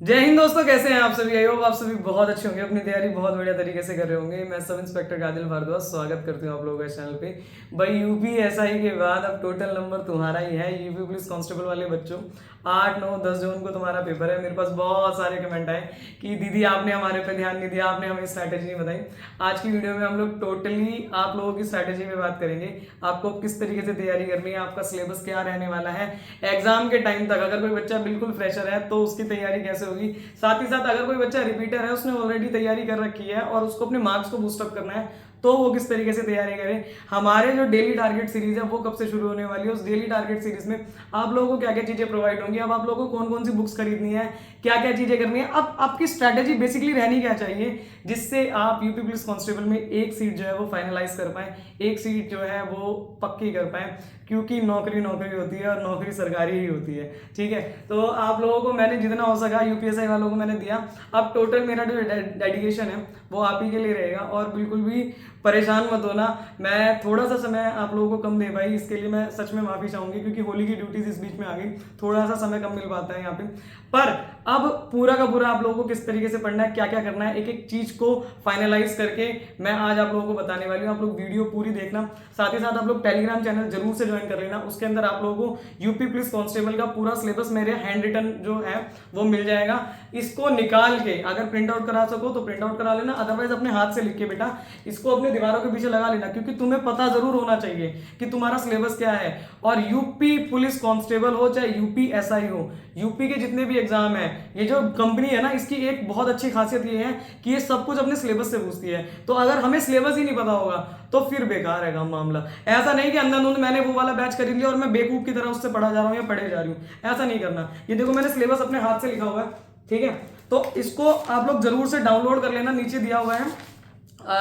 जय हिंद दोस्तों, कैसे हैं आप सभी। आई होप आप सभी बहुत अच्छे होंगे, अपनी तैयारी बहुत बढ़िया तरीके से कर रहे होंगे। मैं सब इंस्पेक्टर कादिल भारद्वाज स्वागत करती हूँ आप लोगों का इस चैनल पे। भाई यूपी एसआई के बाद अब टोटल नंबर तुम्हारा ही है। यूपी पुलिस कांस्टेबल वाले बच्चों, 8, 9, 10 जून को तुम्हारा पेपर है। मेरे पास बहुत सारे कमेंट आए कि दीदी आपने हमारे पे ध्यान नहीं दिया, आपने हमें स्ट्रैटेजी नहीं बताई। आज की वीडियो में हम लोग टोटली आप लोगों की स्ट्रैटेजी पे बात करेंगे। आपको किस तरीके से तैयारी करनी है, आपका सिलेबस क्या रहने वाला है एग्जाम के टाइम तक। अगर कोई बच्चा बिल्कुल फ्रेशर है तो उसकी तैयारी कैसे होगी, साथ ही साथ अगर कोई बच्चा रिपीटर है, उसने ऑलरेडी तैयारी कर रखी है और उसको अपने मार्क्स को बूस्टअप करना है, तो वो किस तरीके से तैयारी करें। हमारे जो डेली टारगेट सीरीज है वो कब से शुरू होने वाली है, उस डेली टारगेट सीरीज में आप लोगों को क्या क्या चीजें प्रोवाइड होंगी, अब आप लोगों को कौन कौन सी बुक्स खरीदनी है, क्या क्या चीजें करनी है, अब आपकी स्ट्रैटेजी बेसिकली रहनी क्या चाहिए जिससे आप यूपी पुलिस कांस्टेबल में एक सीट जो है वो फाइनलाइज कर पाए, एक सीट जो है वो पक्की कर पाए। क्योंकि नौकरी नौकरी होती है और नौकरी सरकारी ही होती है। ठीक है, तो आप लोगों को मैंने जितना हो सका यूपीएसआई वालों को मैंने दिया। अब टोटल मेरा जो डेडिकेशन है वो आप ही के लिए रहेगा और बिल्कुल भी परेशान मत होना। मैं थोड़ा सा समय आप लोगों को कम दे पाई, इसके लिए मैं सच में माफी चाहूंगी क्योंकि होली की ड्यूटीज इस बीच में आ गई, थोड़ा सा समय कम मिल पाता है यहाँ पे। पर अब पूरा का पूरा आप लोगों को किस तरीके से पढ़ना है, क्या क्या करना है, एक एक चीज को फाइनलाइज करके मैं आज आप लोगों को बताने वाली हूँ। आप लोग वीडियो पूरी देखना, साथ ही साथ आप लोग टेलीग्राम चैनल जरूर से ज्वाइन कर लेना। उसके अंदर आप लोगों को यूपी पुलिस कांस्टेबल का पूरा सिलेबस मेरे हैंड रिटन जो है वो मिल जाएगा। इसको निकाल के अगर प्रिंट आउट करा सको तो प्रिंट आउट करा लेना, अदरवाइज अपने हाथ से लिख के बेटा इसको अपने दीवारों के पीछे लगा लेना, क्योंकि तुम्हें पता जरूर होना चाहिए कि तुम्हारा सिलेबस क्या है। और यूपी पुलिस कांस्टेबल हो चाहे यूपी एसआई हो, यूपी के जितने भी एग्जाम है, ये जो कंपनी है ना, इसकी एक बहुत अच्छी खासियत ये है कि ये सब कुछ अपने सिलेबस से पूछती है। तो अगर हमें सिलेबस ही नहीं पता होगा तो फिर बेकार है काम मामला। ऐसा नहीं कि अंधाधुंध मैंने वो वाला बैच खरीद लिया और मैं बेवकूफ की तरह उससे पढ़ा जा रहा हूँ या पढ़े जा रही हूँ, ऐसा नहीं करना। ये देखो मैंने सिलेबस अपने हाथ से लिखा हुआ है, ठीक है। तो इसको आप लोग जरूर से डाउनलोड कर लेना, नीचे दिया हुआ है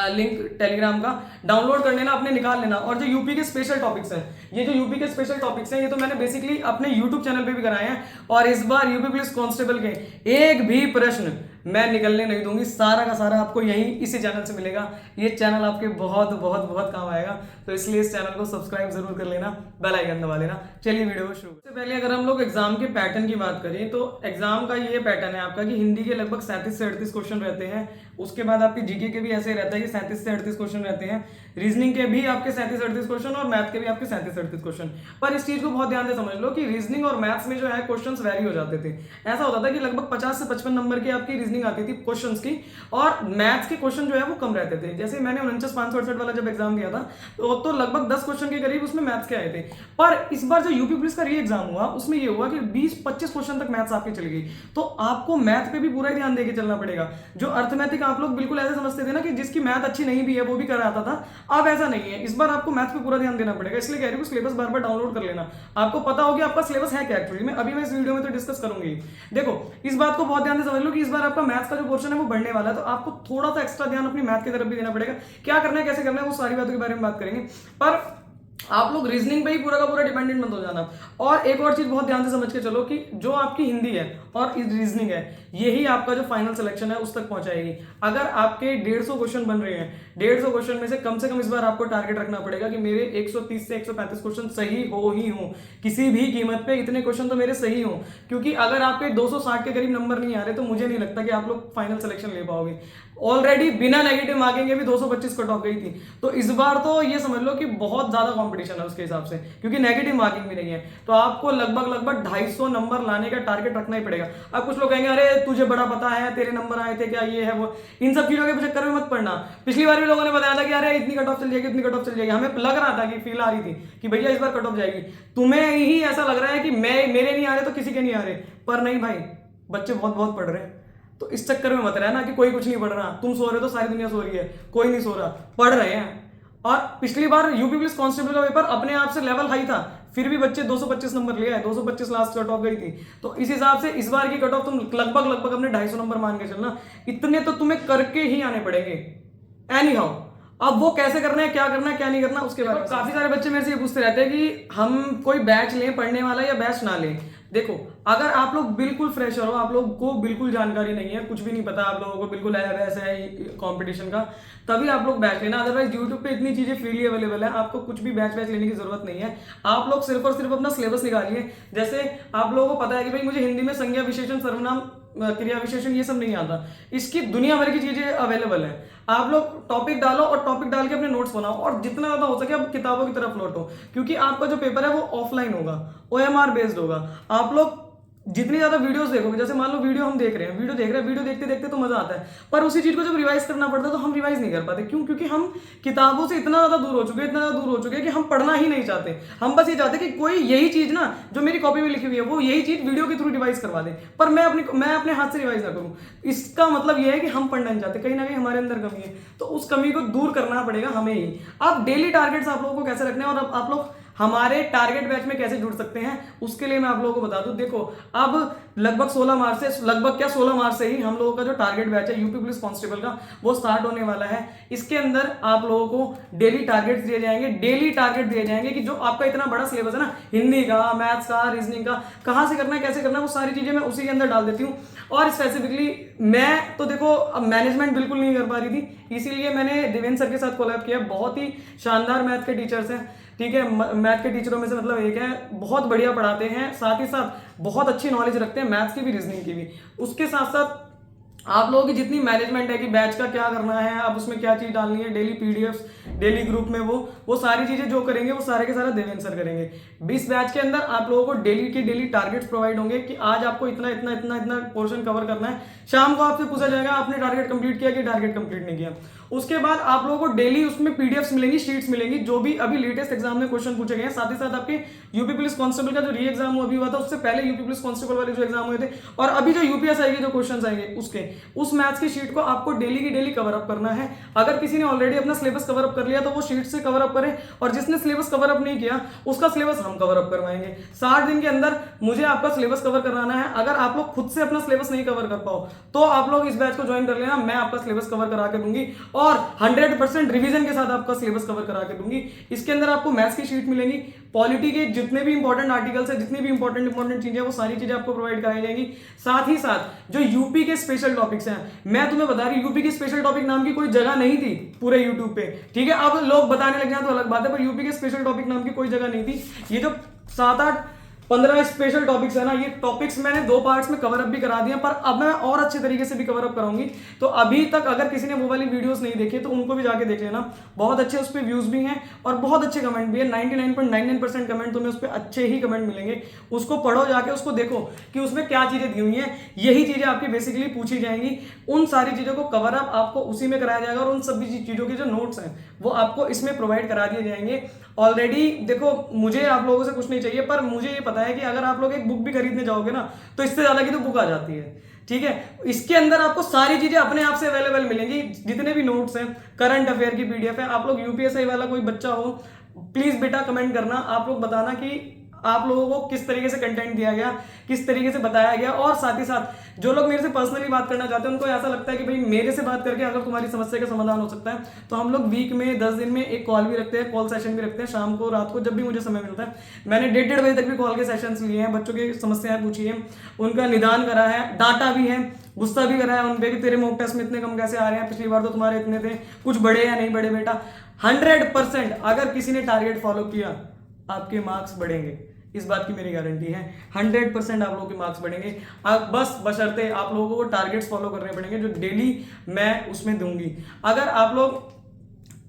लिंक टेलीग्राम का, डाउनलोड कर लेना, अपने निकाल लेना। और जो यूपी के स्पेशल टॉपिक्स हैं, ये जो यूपी के स्पेशल टॉपिक्स हैं, ये तो मैंने बेसिकली अपने यूट्यूब चैनल पे भी कराए हैं। और इस बार यूपी पुलिस कांस्टेबल के एक भी प्रश्न मैं निकलने नहीं दूंगी, सारा का सारा आपको यही इसी चैनल से मिलेगा। ये चैनल आपके बहुत बहुत बहुत काम आएगा, तो इसलिए इस चैनल को सब्सक्राइब जरूर कर लेना, बेल आइकन दबा लेना। चलिए वीडियो को शुरू। सबसे पहले अगर हम लोग एग्जाम के पैटर्न की बात करें तो एग्जाम का ये पैटर्न है आपका कि हिंदी के लगभग 37 से 38 क्वेश्चन रहते हैं। उसके बाद आपकी जीके के भी ऐसे रहता है कि 37 से 38 क्वेश्चन रहते हैं। रीजनिंग के भी आपके 37 से 38 क्वेश्चन और मैथ के भी आपके 37 से 38 क्वेश्चन। पर इस चीज को बहुत ध्यान से समझ लो कि रीजनिंग और मैथ्स में जो है क्वेश्चंस वेरी हो जाते थे। ऐसा होता था कि लगभग 50 से 55 नंबर की आपकी रीजनिंग आती थी क्वेश्चंस की, और मैथ्स के क्वेश्चन जो है वो कम रहते थे। जैसे मैंने 49,568 वाला जब एग्जाम दिया था तो लगभग 10 क्वेश्चन के करीब उसमें मैथ्स के आए थे। पर इस बार जो यूपी पुलिस का री एग्जाम हुआ उसमें ये हुआ कि 20-25 क्वेश्चन तक मैथ्स आपकी चली गई। तो आपको मैथ पे भी पूरा ही ध्यान देके चलना पड़ेगा। जो अर्थमेटिक आप लोग बिल्कुल ऐसे समझते थे ना कि जिसकी मैथ अच्छी नहीं भी है वो भी कर आता था, अब ऐसा नहीं है। इस बार आपको मैथ पे पूरा ध्यान देना पड़ेगा, इसलिए कह रही हूँ सिलेबस बार बार डाउनलोड कर लेना। आपको पता होगा आपका सिलेबस है क्या एक्चुअली में, अभी मैं इस वीडियो में तो डिस्कस करूंगी। देखो इस बात को बहुत ध्यान से समझ लो कि इस बार आपका मैथ्स का जो पोर्शन है वो बढ़ने वाला है, तो आपको थोड़ा सा एक्स्ट्रा ध्यान अपनी मैथ की तरफ भी देना पड़ेगा। क्या करना है, कैसे करना है, वो सारी बातों के बारे में बात करेंगे। पर आप लोग रीजनिंग पे ही पूरा का पूरा डिपेंडेंट मत हो जाना। और एक और चीज बहुत ध्यान से समझ के चलो कि जो आपकी हिंदी है और रीजनिंग है, यही आपका जो फाइनल सिलेक्शन है उस तक पहुंचाएगी। अगर आपके 150 क्वेश्चन बन रहे हैं, 150 क्वेश्चन में से कम इस बार आपको टारगेट रखना पड़ेगा कि मेरे 130 से 135 क्वेश्चन सही हो ही हो, किसी भी कीमत पे इतने क्वेश्चन तो मेरे सही हो। क्योंकि अगर आपके 260 के करीब नंबर नहीं आ रहे तो मुझे नहीं लगता कि आप लोग फाइनल सिलेक्शन ले पाओगे। ऑलरेडी बिना नेगेटिव मार्किंग के भी 225 कट ऑफ गई थी, तो इस बार तो ये समझ लो कि बहुत ज्यादा कंपटीशन है उसके हिसाब से, क्योंकि नेगेटिव मार्किंग भी नहीं है। तो आपको लगभग 250 नंबर लाने का टारगेट रखना ही पड़ेगा। अब कुछ लोग कहेंगे अरे तुझे बड़ा पता है, तेरे नंबर आए थे क्या, ये है वो, इन सब चीजों के चक्कर में मत पड़ना। पिछली बार भी लोगों ने बताया था कि अरे इतनी कट ऑफ चल जाएगी, इतनी कट ऑफ चल जाएगी, हमें लग रहा था कि फील आ रही थी कि भैया इस बार कट ऑफ जाएगी। तुम्हें ही ऐसा लग रहा है कि मेरे नहीं आ रहे तो किसी के नहीं आ रहे, पर नहीं भाई, बच्चे बहुत बहुत पढ़ रहे हैं। तो इस चक्कर में मत रहना कि कोई कुछ नहीं पढ़ रहा, तुम सो रहे हो तो सारी दुनिया सो रही है, कोई नहीं सो रहा, पढ़ रहे हैं। और पिछली बार यूपी पुलिस कांस्टेबल का पेपर अपने आप से लेवल हाई था, फिर भी बच्चे 225 नंबर ले आए, 225 लास्ट कट ऑफ गई थी। तो इस हिसाब से इस बार की कट ऑफ तुम लगभग अपने 250 नंबर मान के चलना, इतने तो तुम्हें करके ही आने पड़ेंगे एनी हाउ। अब वो कैसे करना है, क्या करना है, क्या नहीं करना, उसके बारे में काफी सारे बच्चे मेरे से ये पूछते रहते हैं कि हम कोई बैच लें पढ़ने वाला या बैच ना लें। देखो अगर आप लोग बिल्कुल फ्रेशर हो, आप लोग को बिल्कुल जानकारी नहीं है, कुछ भी नहीं पता आप लोगों को, बिल्कुल ऐसा है कंपटीशन का, तभी आप लोग बैच लेना। अदरवाइज यूट्यूब पे इतनी चीजें फ्रीली अवेलेबल है, आपको कुछ भी बैच लेने की जरूरत नहीं है। आप लोग सिर्फ और सिर्फ अपना सिलेबस निकालिए। जैसे आप लोगों को पता है कि भाई मुझे हिंदी में संज्ञा विशेषण सर्वनाम क्रिया विशेषण ये सब नहीं आता, इसकी दुनिया भर की चीजें अवेलेबल है। आप लोग टॉपिक डालो और टॉपिक डाल के अपने नोट्स बनाओ और जितना ज्यादा हो सके आप किताबों की तरफ लौटो, क्योंकि आपका जो पेपर है वो ऑफलाइन होगा, OMR बेस्ड होगा। आप लोग जितनी ज्यादा वीडियोस देखोगे, जैसे मान लो वीडियो हम देख रहे हैं, वीडियो देखते देखते तो मजा आता है, पर उसी चीज को जब रिवाइज करना पड़ता है तो हम रिवाइज नहीं कर पाते। क्यों? क्योंकि हम किताबों से इतना ज्यादा दूर हो चुके हैं कि हम पढ़ना ही नहीं चाहते। हम बस ये चाहते हैं कि कोई यही चीज ना जो मेरी कॉपी में लिखी हुई है वो यही चीज वीडियो के थ्रू रिवाइज करवा दे, पर मैं अपने हाथ से रिवाइज ना करूं। इसका मतलब यह है कि हम पढ़ना नहीं चाहते, कहीं ना कहीं हमारे अंदर कमी है, तो उस कमी को दूर करना पड़ेगा हमें ही। अब डेली टारगेट्स आप लोगों को कैसे रखने हैं और अब आप लोग हमारे टारगेट बैच में कैसे जुड़ सकते हैं, उसके लिए मैं आप लोगों को बता दूं। देखो, अब लगभग 16 मार्च से ही हम लोगों का जो टारगेट बैच है यूपी पुलिस कांस्टेबल का वो स्टार्ट होने वाला है। इसके अंदर आप लोगों को डेली टारगेट दिए जाएंगे कि जो आपका इतना बड़ा सिलेबस है ना, हिंदी का, मैथ्स का, रीजनिंग का, कहां से करना है, कैसे करना है, वो सारी चीजें मैं उसी के अंदर डाल देती हूँ। और स्पेसिफिकली मैं तो देखो अब मैनेजमेंट बिल्कुल नहीं कर पा रही थी, इसीलिए मैंने देवेंद्र सर के साथ कोलैब किया। बहुत ही शानदार मैथ के टीचर्स हैं, ठीक है, मैथ के टीचरों में से मतलब एक है, बहुत बढ़िया पढ़ाते हैं, साथ ही साथ बहुत अच्छी नॉलेज रखते हैं मैथ्स की भी, रीजनिंग की भी। उसके साथ साथ आप लोगों की जितनी मैनेजमेंट है कि बैच का क्या करना है, अब उसमें क्या चीज डालनी है, डेली PDFs, डेली ग्रुप में वो सारी चीजें जो करेंगे वो सारे के सारा देवेंद्र सर करेंगे। 20 बैच के अंदर आप लोगों को डेली टारगेट्स प्रोवाइड होंगे कि आज आपको इतना पोर्शन कवर करना है। शाम को आपसे पूछा जाएगा आपने टारगेट कंप्लीट किया कि टारगेट कंप्लीट नहीं किया। उसके बाद आप लोगों को डेली उसमें PDFs मिलेंगी, शीट्स मिलेंगी, जो भी अभी लेटेस्ट एग्जाम में क्वेश्चन पूछे गए हैं। साथ ही साथ आपके यूपी पुलिस कांस्टेबल का जो री एग्जाम अभी हुआ था, उससे पहले यूपी पुलिस कांस्टेबल वाले जो एग्जाम हुए थे, और अभी जो UPSI के जो क्वेश्चन आएंगे उस मैथ्स की शीट को आपको डेली की डेली कवर अप करना है। अगर किसी ने ऑलरेडी अपना सिलेबस कवर अप कर लिया तो वो शीट से कवर अप करे, और जिसने सिलेबस कवर अप नहीं किया उसका सिलेबस हम कवर अप करवाएंगे। 60 दिन के अंदर मुझे आपका सिलेबस कवर कराना है। अगर आप लोग खुद से अपना सिलेबस नहीं कवर कर पाओ तो आप लोग इस बैच को ज्वाइन कर लेना, मैं आपका सिलेबस कवर करा के दूंगी और 100% रिवीजन के साथ आपका सिलेबस कवर करा के दूंगी। इसके अंदर आपको मैथ्स की शीट मिलेगी, पॉलिटी के जितने भी इंपॉर्टेंट आर्टिकल्स है, जितनी भी इंपॉर्टेंट चीजें, वो सारी चीजें आपको प्रोवाइड कराई जाएंगी। साथ ही साथ जो यूपी के स्पेशल टॉपिक्स हैं, मैं तुम्हें बता रही हूं यूपी के स्पेशल टॉपिक नाम की कोई जगह नहीं थी पूरे यूट्यूब पे, ठीक है। अब लोग बताने लग जाए तो अलग बात है, पर यूपी के स्पेशल टॉपिक नाम की कोई जगह नहीं थी। ये जो 7-8-15 स्पेशल टॉपिक्स है ना, ये टॉपिक्स मैंने 2 पार्ट्स में कवर अप भी करा दिया, पर अब मैं और अच्छे तरीके से भी कवर अप कराऊंगी। तो अभी तक अगर किसी ने वो वाली वीडियोस नहीं देखी तो उनको भी जाके देख लेना, बहुत अच्छे उस पर व्यूज भी हैं और बहुत अच्छे कमेंट भी है। 99.99% कमेंट तुम्हें उस पर अच्छे ही कमेंट मिलेंगे। उसको पढ़ो जाके, उसको देखो कि उसमें क्या चीजें दी हुई हैं, यही चीजें आपकी बेसिकली पूछी जाएंगी। उन सारी चीजों को कवर अप आपको उसी में कराया जाएगा और उन सभी चीजों के जो नोट्स हैं वो आपको इसमें प्रोवाइड करा दिए जाएंगे। ऑलरेडी देखो, मुझे आप लोगों से कुछ नहीं चाहिए, पर मुझे ये पता है कि अगर आप लोग एक बुक भी खरीदने जाओगे ना तो इससे ज्यादा की तो बुक आ जाती है, ठीक है। इसके अंदर आपको सारी चीजें अपने आप से अवेलेबल मिलेंगी, जितने भी नोट्स हैं, करंट अफेयर की PDF है। आप लोग UPSI वाला कोई बच्चा हो, प्लीज बेटा कमेंट करना, आप लोग बताना कि आप लोगों को किस तरीके से कंटेंट दिया गया, किस तरीके से बताया गया। और साथ ही साथ जो लोग मेरे से पर्सनली बात करना चाहते हैं उनको ऐसा लगता है कि भाई मेरे से बात करके अगर तुम्हारी समस्या का समाधान हो सकता है तो हम लोग वीक में 10 दिन में एक कॉल भी रखते हैं, कॉल सेशन भी रखते हैं, शाम को, रात को, जब भी मुझे समय मिलता है। मैंने 1:30 बजे तक भी कॉल के सेशंस लिए हैं, बच्चों की समस्याएं पूछी है, उनका निदान करा है, डांटा भी है, गुस्सा भी करा है उन पे कि तेरे मॉक टेस्ट में इतने कम कैसे आ रहे हैं, पिछली बार तो तुम्हारे इतने थे, कुछ बड़े या नहीं बड़े बेटा। 100% अगर किसी ने टारगेट फॉलो किया आपके मार्क्स बढ़ेंगे, इस बात की मेरी गारंटी है। 100% आप लोगों के मार्क्स बढ़ेंगे। आप बस बशर्ते आप लोगों को टारगेट्स फॉलो करने पड़ेंगे जो डेली मैं उसमें दूंगी। अगर आप लोग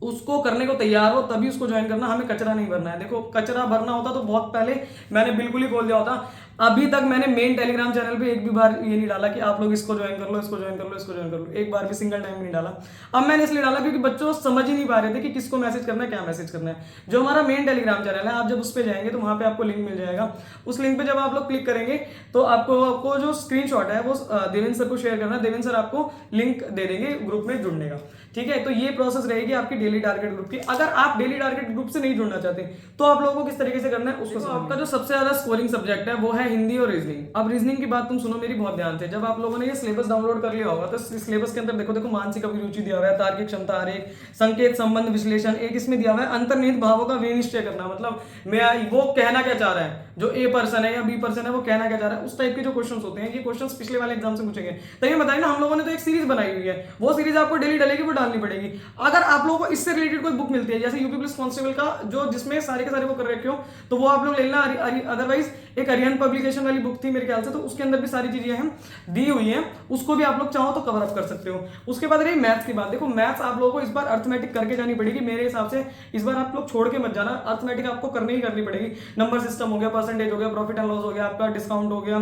उसको करने को तैयार हो तभी उसको ज्वाइन करना, हमें कचरा नहीं भरना है। देखो, कचरा भरना होता तो बहुत पहले मैंने बिल्कुल ही खोल दिया होता। अभी तक मैंने मेन टेलीग्राम चैनल पे एक भी बार ये नहीं डाला कि आप लोग इसको ज्वाइन कर लो, इसको ज्वाइन कर लो, इसको ज्वाइन कर लो, एक बार भी सिंगल टाइम नहीं डाला। अब मैंने इसलिए डाला क्योंकि बच्चों समझ ही नहीं पा रहे थे कि किसको मैसेज करना है, क्या मैसेज करना है। जो हमारा मेन टेलीग्राम चैनल है, आप जब उस पर जाएंगे तो वहां पे आपको लिंक मिल जाएगा। उस लिंक पे जब आप लोग क्लिक करेंगे तो आपको जो स्क्रीनशॉट है वो देवेंद्र सर को शेयर करना है, देवेंद्र सर आपको लिंक दे देंगे ग्रुप में जुड़ने का, ठीक है। तो ये प्रोसेस रहेगी आपकी डेली टारगेट ग्रुप की। अगर आप डेली टारगेट ग्रुप से नहीं जुड़ना चाहते तो आप लोगों को किस तरीके से करना है उसको समझिए। आपका जो सबसे ज्यादा स्कोरिंग सब्जेक्ट है वो है हिंदी और रीजनिंग। अब रीजनिंग की बात तुम सुनो मेरी बहुत ध्यान से। जब आप लोगों ने ये सिलेबस डाउनलोड कर लिया होगा तो इस सिलेबस के अंदर देखो मानसिक अभिरुचि दिया हुआ है, तार्किक क्षमता, आरेख, संकेत, संबंध, विश्लेषण, एक इसमें दिया हुआ है अंतर्निहित भावों का विनिश्चय करना। मतलब मैं वो कहना क्या चाह रहा है, जो A पर्सन है या B पर्सन है वो कहना क्या चाह रहा है, उस टाइप के जो क्वेश्चंस होते हैं, ये क्वेश्चंस पिछले वाले एग्जाम से पूछेंगे। तो ये बताइए ना, हम लोगों ने तो एक सीरीज बनाई हुई है, वो सीरीज आपको डेली डलेगी, वो डालनी पड़ेगी। अगर आप लोगों को इससे रिलेटेड कोई बुक मिलती है जैसे यूपी पुलिस कांस्टेबल का जो जिसमें सारे के सारे वो कर रखे हो तो वो आप लोग ले लेना। अदरवाइज एक अरियन पब्लिकेशन वाली बुक थी मेरे ख्याल से, तो उसके अंदर भी सारी चीजें हम दी हुई हैं, उसको भी आप लोग चाहो तो कवर अप कर सकते हो। उसके बाद रही मैथ्स की बात। देखो मैथ्स आप लोगों को इस बार अर्थमेटिक करके जानी पड़ेगी मेरे हिसाब से, इस बार आप लोग छोड़ के मत जाना, अर्थमेटिक आपको करनी ही करनी पड़ेगी। नंबर सिस्टम हो गया, परसेंटेज हो गया, प्रॉफिट एंड लॉस हो गया, आपका डिस्काउंट हो गया,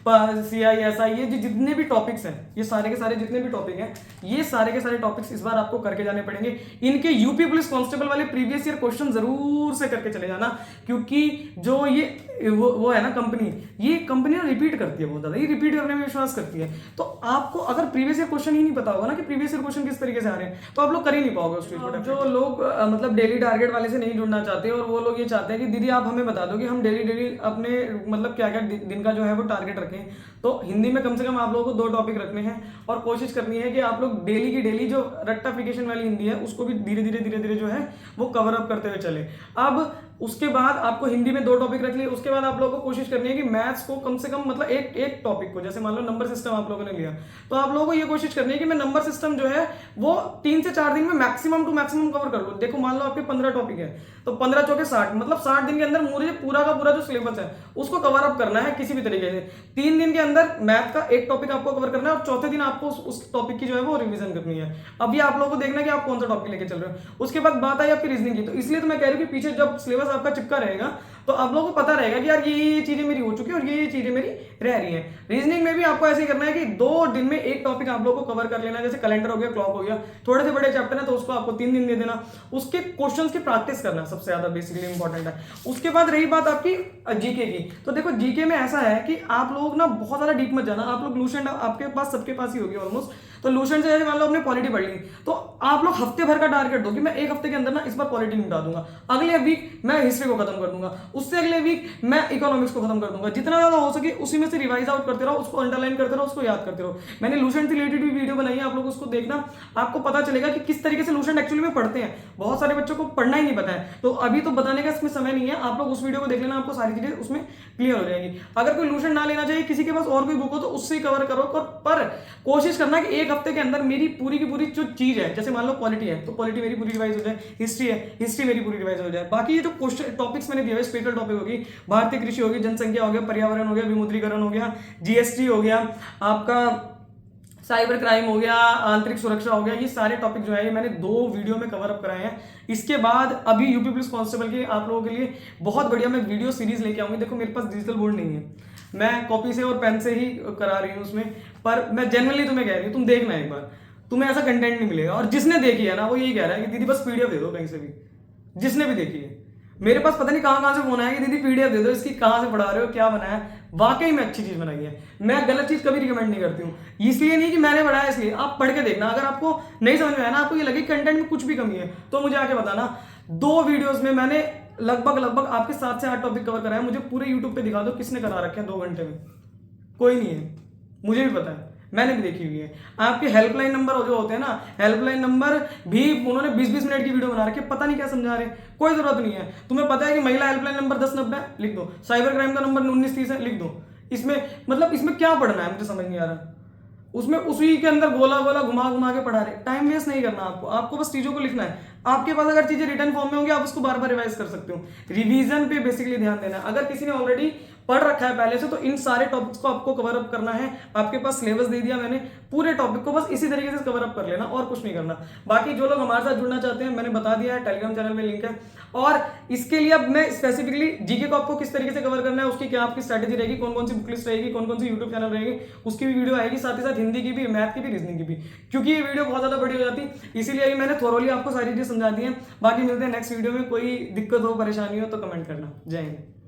CI SI, ये जितने भी टॉपिक्स हैं, ये सारे के सारे जितने भी टॉपिक हैं, ये सारे के सारे टॉपिक्स इस बार आपको करके जाने पड़ेंगे। इनके यूपी पुलिस कांस्टेबल वाले प्रीवियस ईयर क्वेश्चन जरूर से करके चले जाना, क्योंकि जो ये वो है ना कंपनी, ये कंपनी ना रिपीट करती है बहुत ज्यादा, ये रिपीट करने में विश्वास करती है। तो आपको अगर प्रीवियस ईयर क्वेश्चन ही नहीं पता होगा ना कि प्रीवियस ईयर क्वेश्चन किस तरीके से आ रहे हैं, तो आप लोग कर ही नहीं पाओगे उस चीज को। जो लोग मतलब डेली टारगेट वाले से नहीं जुड़ना चाहते और वो लोग ये चाहते हैं कि दीदी आप हमें बता दो कि हम डेली अपने मतलब क्या क्या दिन का जो है वो टारगेट रखें, तो हिंदी में कम से कम आप लोगों को 2 टॉपिक रखने हैं और कोशिश करनी है कि आप लोग डेली की डेली जो रट्टाफिकेशन वाली हिंदी है उसको भी धीरे धीरे जो है वो कवर अप करते हुए चले। अब उसके बाद आपको हिंदी में 2 टॉपिक रख लिए, उसके बाद आप लोगों को कोशिश करनी है कि मैथ्स को कम से कम मतलब एक टॉपिक को, जैसे मान लो नंबर सिस्टम आप लोगों ने लिया, तो आप लोगों को ये कोशिश करनी है कि मैं नंबर सिस्टम जो है वो 3 से 4 दिन में मैक्सिमम टू मैक्सिमम कवर कर लूं। देखो मान लो आपके 15 टॉपिक है, तो 15 चौके 60, मतलब 60 दिन के अंदर मुझे पूरा का पूरा जो सिलेबस है उसको कवर अप करना है किसी भी तरीके से। 3 दिन के अंदर मैथ का एक टॉपिक आपको कवर करना है और चौथे दिन आपको उस टॉपिक की जो है वो रिवीजन करनी है। अब ये आप लोगों को देखना है कि आप कौन सा टॉपिक लेके चल रहे हो। उसके बाद बात आई आपकी रीजनिंग की, तो इसलिए तो मैं कह रही हूँ कि पीछे जब सिलेबस आपका चिपका रहेगा तो आप लोगों को पता रहेगा कि यार ये चीजें मेरी हो चुकी है और ये चीजें मेरी रह रही हैं। रीजनिंग में भी आपको ऐसे ही करना है कि 2 दिन में एक टॉपिक आप लोगों को कवर कर लेना है, जैसे कैलेंडर हो गया, क्लॉक हो गया, थोड़े से बड़े चैप्टर है तो उसको आपको 3 दिन दे देना, उसके क्वेश्चंस की प्रैक्टिस करना सबसे ज्यादा बेसिकली इंपॉर्टेंट है। उसके बाद रही बात आपकी जीके की, तो देखो जीके में ऐसा है कि आप लोग ना बहुत ज्यादा डीप मत जाना। आप लोग लूसेंट आपके पास सबके पास ही होगी ऑलमोस्ट, तो लूसेंट से जैसे मान लो आपने पॉलिटी पढ़ ली, तो आप लोग हफ्ते भर का टारगेट दो कि मैं 1 हफ्ते के अंदर ना इस बार पॉलिटी निपटा दूंगा, अगले वीक मैं हिस्ट्री को खत्म कर दूंगा, उससे अगले वीक मैं इकोनॉमिक्स को खत्म कर दूंगा। जितना ज्यादा हो सके उसी में से रिवाइज आउट करते रहो, उसको अंडरलाइन करते रहो, उसको याद करते रहो। मैंने लूसेंट से रिलेटेड भी वीडियो बनाई है, आप लोग उसको देखना, आपको पता चलेगा कि किस तरीके से लूसेंट एक्चुअली में पढ़ते हैं। बहुत सारे बच्चों को पढ़ना ही नहीं पता है, तो अभी तो बताने का इसमें समय नहीं है, आप लोग उस वीडियो को देख लेना, आपको सारी चीजें उसमें क्लियर हो जाएगी। अगर कोई लूसेंट ना लेना चाहिए, किसी के पास और कोई बुक हो तो उससे कवर करो, पर कोशिश करना कि 1 हफ्ते के अंदर मेरी पूरी की पूरी जो चीज है, जैसे मान लो पॉलिटी है तो पॉलिटी मेरी पूरी रिवाइज हो जाए, हिस्ट्री है हिस्ट्री मेरी पूरी रिवाइज हो जाए, बाकी ये जो क्वेश्चन टॉपिक्स मैंने दिए हुए स्पेशल टॉपिक होगी, भारतीय कृषि होगी, जनसंख्या हो गया, पर्यावरण हो गया, विमुद्रीकरण हो गया, जीएसटी हो गया, आपका साइबर क्राइम हो गया, आंतरिक सुरक्षा हो गया, ये सारे टॉपिक जो है ये मैंने 2 वीडियो में कवर अप कराए हैं। इसके बाद अभी यूपी पुलिस कांस्टेबल के आप लोगों के लिए बहुत बढ़िया मैं वीडियो सीरीज लेके आऊंगी। देखो मेरे पास डिजिटल बोर्ड नहीं है, मैं कॉपी से और पेन से ही करा रही हूँ उसमें, पर मैं जनरली तुम्हें कह रही हूँ तुम देखना एक बार, तुम्हें ऐसा कंटेंट नहीं मिलेगा। और जिसने देखी है ना वो यही कह रहा है कि दीदी बस पीडीएफ दे दो कहीं से भी, जिसने भी देखी है। मेरे पास पता नहीं कहां से फोन आया कि दीदी पीडीएफ दे दो इसकी, कहां से पढ़ा रहे हो, क्या बनाया। वाकई में अच्छी चीज बनाई है, मैं गलत चीज कभी रिकमेंड नहीं करती हूँ, इसलिए नहीं कि मैंने पढ़ाया इसलिए। आप पढ़ के देखना, अगर आपको नहीं समझ में आया ना, आपको ये लगे कंटेंट में कुछ भी कमी है तो मुझे आके बताना। 2 वीडियोस में मैंने लगभग आपके 7 से 8 टॉपिक कवर कराया। मुझे पूरे यूट्यूब पे दिखा दो किसने करा रखे हैं 2 घंटे में, कोई नहीं है, मुझे भी पता है, मैंने भी देखी हुई है। आपके हेल्पलाइन नंबर जो होते हैं ना, हेल्पलाइन नंबर भी उन्होंने 20-20 मिनट की वीडियो बना रखी है, पता नहीं क्या समझा रहे, कोई जरूरत नहीं है। तुम्हें पता है कि महिला हेल्पलाइन नंबर 1090 है, लिख दो। साइबर क्राइम का नंबर 1930 है, लिख दो। इसमें मतलब इसमें क्या पढ़ना है मुझे समझ नहीं आ रहा। उसमें उसी के अंदर गोला गोला घुमा के पढ़ा रहे, टाइम वेस्ट नहीं करना आपको बस चीजों को लिखना है। आपके पास अगर चीजें रिटर्न फॉर्म में होंगी आप उसको बार बार रिवाइज कर सकते हो। रिवीजन पे बेसिकली ध्यान देना है। अगर किसी ने ऑलरेडी पढ़ रखा है पहले से तो इन सारे टॉपिक्स को आपको कवर अप करना है। आपके पास सिलेबस दे दिया मैंने, पूरे टॉपिक को बस इसी तरीके से कवर अप कर लेना और कुछ नहीं करना। बाकी जो लोग हमारे साथ जुड़ना चाहते हैं मैंने बता दिया है, टेलीग्राम चैनल में लिंक है। और इसके लिए अब मैं स्पेसिफिकली जीके को आपको किस तरीके से कवर करना है, उसकी क्या आपकी स्ट्रैटेजी रहेगी, कौन कौन सी बुक लिस्ट रहेगी, कौन कौन सी यूट्यूब चैनल रहेगी, उसकी भी वीडियो आएगी, साथ ही साथ हिंदी की भी, मैथ की भी, रीजनिंग की भी, क्योंकि ये वीडियो बहुत ज्यादा बड़ी हो जाती, इसीलिए मैंने थोरोली आपको सारी चीजें समझा दी है। बाकी मिलते हैं नेक्स्ट वीडियो में। कोई दिक्कत हो, परेशानी हो तो कमेंट करना। जय हिंद।